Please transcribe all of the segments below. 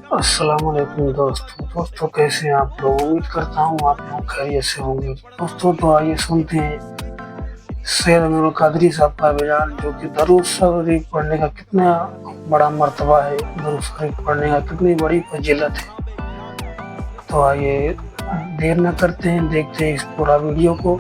अस्सलाम वालेकुम दोस्तों कैसे हैं आप लोग। उम्मीद करता हूँ आप लोग खैरियत से होंगे। दोस्तों तो आइए सुनते हैं सैयद अमीरुल कादरी साहब का बयान, जो कि दरूद शरीफ पढ़ने का कितना बड़ा मर्तबा है, दरूद शरीफ पढ़ने का कितनी बड़ी फजीलत है। तो आइए देर न करते हैं, देखते हैं इस पूरा वीडियो को।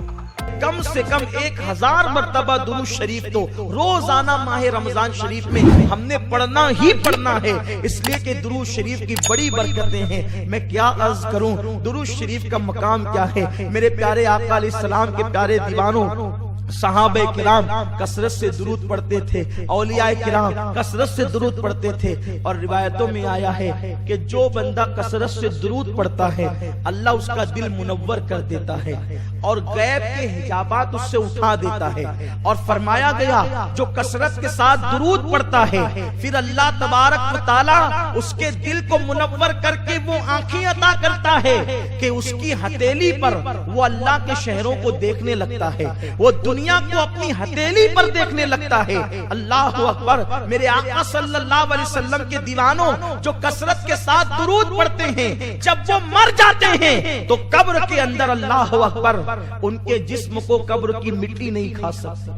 कम से कम 1000 मर्तबा दुरूद शरीफ तो रोजाना माह रमजान शरीफ में हमने पढ़ना ही पढ़ना है, इसलिए कि दुरूद शरीफ की बड़ी बरकतें हैं। मैं क्या अर्ज करूं, दुरूद शरीफ का मकाम क्या है। मेरे प्यारे आका अलैहिस्सलाम के प्यारे दीवानों, सहाबे किराम कसरत से दुरूद पढ़ते थे, औलिया किराम कसरत से दुरूद पढ़ते थे। और रिवायतों में आया है कि जो बंदा कसरत से दुरूद पढ़ता है अल्लाह उसका दिल मुनव्वर कर देता है और गैब के हिजाबात उससे उठा देता है। और फरमाया गया जो कसरत के साथ दुरूद पढ़ता है फिर अल्लाह तबारक व तआला उसके दिल को मुनव्वर करके वो आंखें अता करता है कि उसकी हथेली पर वो अल्लाह के शहरों को देखने लगता है, वो दुनिया को अपनी हथेली पर देखने लगता है। अल्लाह अकबर। मेरे आका सल्लल्लाहु अलैहि वसल्लम के दीवानों, जो कसरत के साथ दुरूद पढ़ते हैं, जब वो मर जाते हैं तो कब्र के अंदर अल्लाह अकबर उनके जिस्म को कब्र की मिट्टी नहीं खा सकती,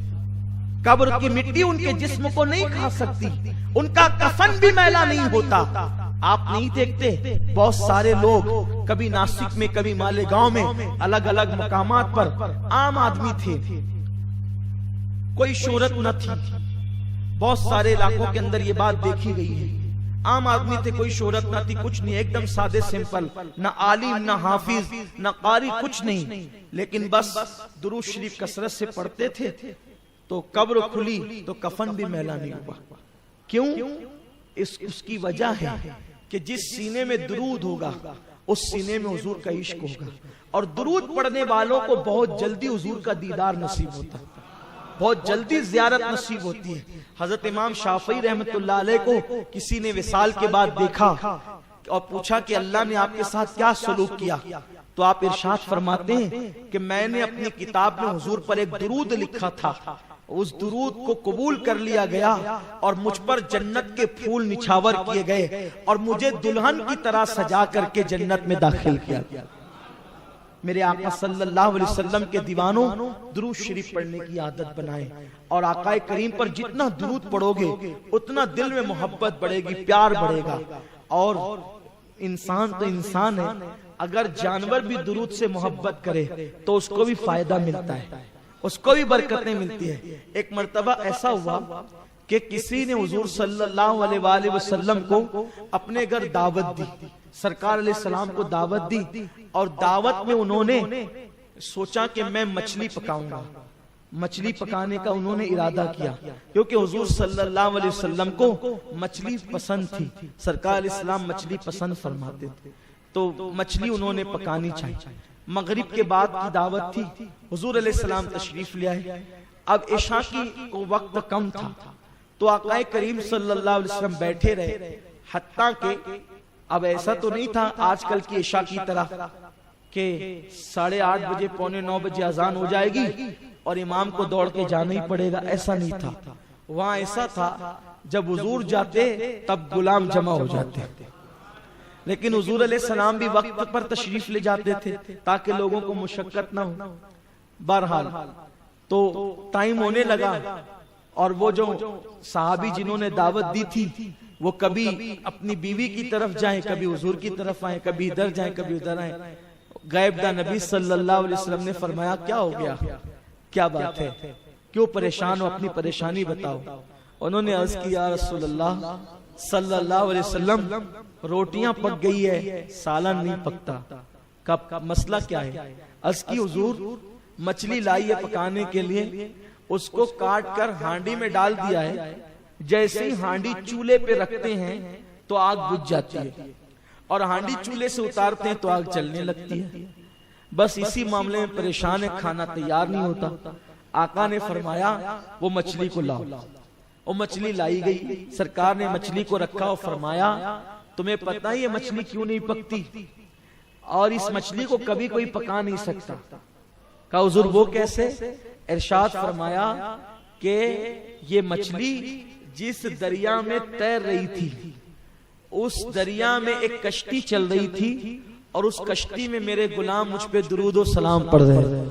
कब्र की मिट्टी उनके जिस्म को नहीं खा सकती, उनका कफन भी मैला नहीं होता। आप नहीं देखते बहुत सारे लोग कभी नासिक में कभी मालेगांव में अलग अलग मकामात पर आम आदमी थे, कोई शोहरत न थी। बहुत सारे इलाकों के अंदर ये बात देखी गई है, आम आदमी थे, कोई शोहरत न थी, कुछ नहीं, एकदम सादे सिंपल, न आलिम न हाफिज न कारी, कुछ नहीं, लेकिन बस दुरूद शरीफ कसरत से पढ़ते थे तो कब्र खुली तो कफन भी मैला नहीं हुआ। क्यों? उसकी वजह है कि जिस सीने में दुरूद होगा उस सीने में हुजूर का इश्क होगा, और दुरूद पढ़ने वालों को बहुत जल्दी हुजूर का दीदार नसीब होता है, बहुत जल्दी ज़ियारत नसीब होती है। हजरत इमाम शाफई रहमतुल्लाह अलैह को किसी ने विसाल के बाद देखा और पूछा कि अल्लाह ने आपके साथ क्या सलूक किया, तो आप इरशाद फरमाते हैं कि मैंने अपनी किताब में हुजूर पर एक दुरूद लिखा था, उस दुरूद को कबूल कर लिया गया और मुझ पर जन्नत के फूल निछावर किए गए और मुझे दुल्हन की तरह सजा करके जन्नत में दाखिल किया गया। मेरे आका सल्लल्लाहु अलैहि वसल्लम के दीवानों, दुरूद शरीफ पढ़ने की आदत बनाएं, और आका करीम पर जितना दुरूद पढ़ोगे उतना दिल में मोहब्बत बढ़ेगी, प्यार बढ़ेगा। और इंसान तो इंसान है, अगर जानवर भी दुरूद से मोहब्बत करे तो उसको भी फायदा मिलता है, उसको भी बरकतें मिलती है। एक मर्तबा ऐसा हुआ कि किसी ने हुजूर सल्लल्लाहु अलैहि वसल्लम को अपने घर दावत दी, सरकार अलैहिस्सलाम को दावत दी, और दावत में उन्होंने सोचा कि मैं मछली पकाऊंगा। मछली पकाने का उन्होंने इरादा किया क्योंकि हुजूर सल्लल्लाहु अलैहि वसल्लम को मछली पसंद थी, सरकार अलैहिस्सलाम मछली पसंद फरमाते थे, तो मछली उन्होंने पकानी चाहिए। मगरिब के बाद की दावत थी, हुजूर अलैहिस्सलाम तशरीफ ले आए। अब इशा की को वक्त कम था तो आका करीम सल्लल्लाहु अलैहि वसल्लम बैठे रहे, हत्ता के अब ऐसा तो नहीं था आजकल की इशा की तरह कि 8:30 बजे 8:45 बजे अजान हो जाएगी और इमाम को दौड़ के जाना ही पड़ेगा, ऐसा नहीं था। वहां ऐसा था जब हुजूर जाते तब गुलाम जमा हो जाते, लेकिन हुजूर अलैहिस्सलाम भी वक्त पर तशरीफ ले जाते थे ताकि लोगों को मुशक्कत ना हो। बहरहाल तो टाइम होने लगा और वो जो सहाबी जिन्होंने दावत दी थी वो कभी अपनी बीवी की तरफ जाएं, कभी हुजूर की तरफ आए, कभी इधर जाएं, कभी उधर आए। गायबदा नबी सल्लल्लाहु अलैहि वसल्लम ने फरमाया क्या हो गया, क्या बात है, क्यों परेशान हो, अपनी परेशानी बताओ। उन्होंने अर्ज किया रसूलुल्लाह सल्लल्लाहु अलैहि वसल्लम, रोटियां पक गई है, सालन नहीं पकता, कब मसला क्या है। अर्ज की हुजूर मछली लाई है पकाने के लिए, उसको काट कर हांडी में डाल दिया है, जैसे ही हांडी चूल्हे पे रखते हैं तो आग बुझ जाती है और हांडी चूल्हे से उतारते हैं तो आग जलने लगती है। बस इसी मामले में परेशान है, खाना तैयार नहीं होता। आका ने फरमाया वो मछली को लाओ। वो मछली लाई गई, सरकार ने मछली को रखा और फरमाया तुम्हें पता है ये मछली क्यों नहीं पकती, और इस मछली को कभी कोई पका नहीं सकता। कहा हुजूर वो कैसे। इरशाद फरमाया कि ये मछली जिस दरिया में तैर रही थी اس دریا میں ایک کشتی چل رہی تھی اور اس کشتی میں میرے غلام مجھ پہ درود و سلام پڑھ رہے تھے.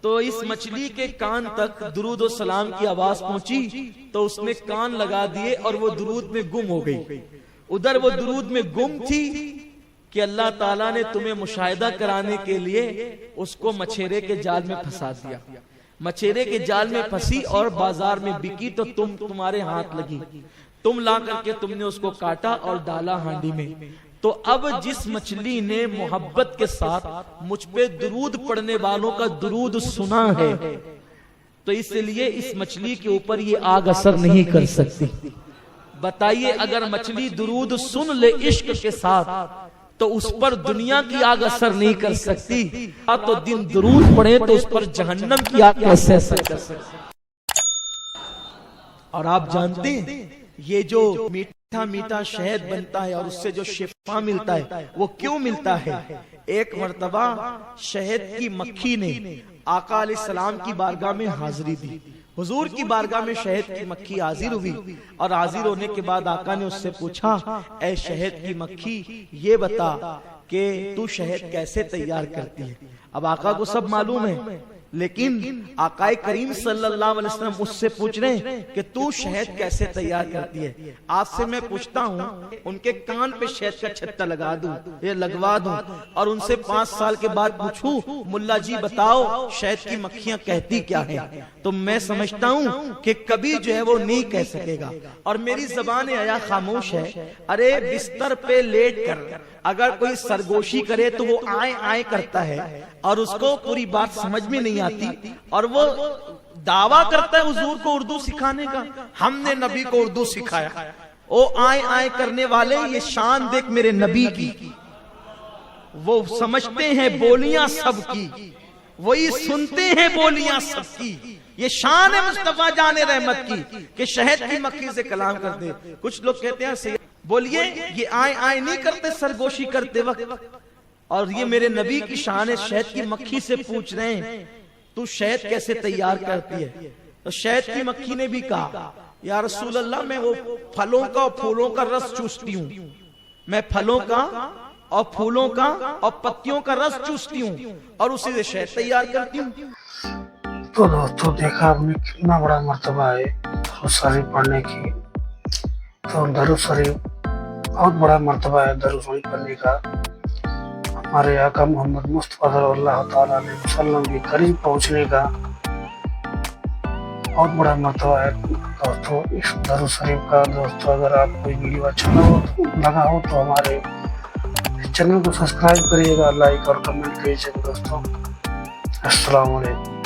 تو اس مچھلی کے کان تک درود و سلام کی آواز پہنچی تو اس نے کان لگا دیے اور وہ درود میں گم ہو گئی. ادھر وہ درود میں گم تھی کہ اللہ تعالیٰ نے تمہیں مشاہدہ کرانے کے لیے اس کو مچھیرے کے جال میں پھنسا دیا. مچھیرے کے جال میں پھنسی اور بازار میں بکی تو تمہارے ہاتھ لگی. تم لا کر کے تم نے اس کو کاٹا اور ڈالا ہانڈی میں. تو اب جس مچھلی نے محبت کے ساتھ مجھ پہ درود پڑھنے والوں کا درود سنا ہے تو اس لیے اس مچھلی کے اوپر یہ آگ اثر نہیں کر سکتی. بتائیے اگر مچھلی درود سن لے عشق کے ساتھ تو اس پر دنیا کی آگ اثر نہیں کر سکتی. تو دن درود پڑھے تو اس پر جہنم کی آگ کیسے اثر کر سکتی. اور آپ جانتے ہیں یہ جو میٹھا میٹھا شہد بنتا ہے اور اس سے جو شفا ملتا ہے وہ کیوں ملتا ہے؟ ایک مرتبہ شہد کی مکھی نے آقا علیہ السلام کی بارگاہ میں حاضری دی. حضور کی بارگاہ میں شہد کی مکھی حاضر ہوئی اور حاضر ہونے کے بعد آقا نے اس سے پوچھا اے شہد کی مکھی یہ بتا کہ تو شہد کیسے تیار کرتی ہے. اب آقا کو سب معلوم ہے لیکن آقا کریم صلی اللہ علیہ وسلم اس سے پوچھ رہے ہیں کہ تو شہد کیسے تیار کرتی ہے. آج سے میں پوچھتا ہوں ان کے کان پہ شہد کا چھتا لگا دوں یا لگوا دوں اور ان سے 5 سال کے بعد پوچھوں ملا جی بتاؤ شہد کی مکھیاں کہتی کیا ہے تو میں سمجھتا ہوں کہ کبھی جو ہے وہ نہیں کہہ سکے گا. اور میری زبان حیا خاموش ہے. ارے بستر پہ لیٹ کر اگر کوئی سرگوشی کرے تو وہ آئے آئے کرتا ہے اور اس کو پوری بات سمجھ میں نہیں آتی اور وہ دعویٰ کرتا ہے حضور کو اردو سکھانے کا. ہم نے نبی کو اردو سکھایا. او آئے آئے کرنے والے یہ شان دیکھ میرے نبی کی. وہ سمجھتے ہیں بولیاں سب کی وہی سنتے ہیں بولیاں سب کی. یہ شان ہے مصطفیٰ جان رحمت کی کہ شہد کی مکھی سے کلام کر دے. کچھ لوگ کہتے ہیں بولیے یہ آئے آئے نہیں کرتے سرگوشی کرتے وقت اور یہ میرے نبی کی شان ہے. شہد کی مکھی سے پوچھ رہے ہیں تو شہد کیسے تیار کرتی ہے. تو شہد کی مکھی نے بھی کہا یا رسول اللہ میں وہ پھلوں کا اور پھولوں کا رس چوستی ہوں. میں پھلوں کا اور پھولوں کا اور پتیوں کا رس چوستی ہوں اور اسی سے شہد تیار کرتی ہوں. تو دوستوں دیکھا آپ نے کتنا بڑا مرتبہ ہے درود شریف پڑھنے کی. تو درود شریف بہت بڑا مرتبہ ہے درود شریف پڑھنے کا. ہمارے آقا محمد مصطفیٰ صلی اللہ تعالیٰ علیہ وسلم کے قریب پہنچنے کا بہت بڑا مرتبہ ہے دوستوں اس درود شریف کا. دوستوں اگر آپ کو ویڈیو اچھا لگا ہو تو ہمارے چینل کو سبسکرائب کریے گا, لائک اور کمنٹ کیجیے گا. دوستوں السلام علیکم.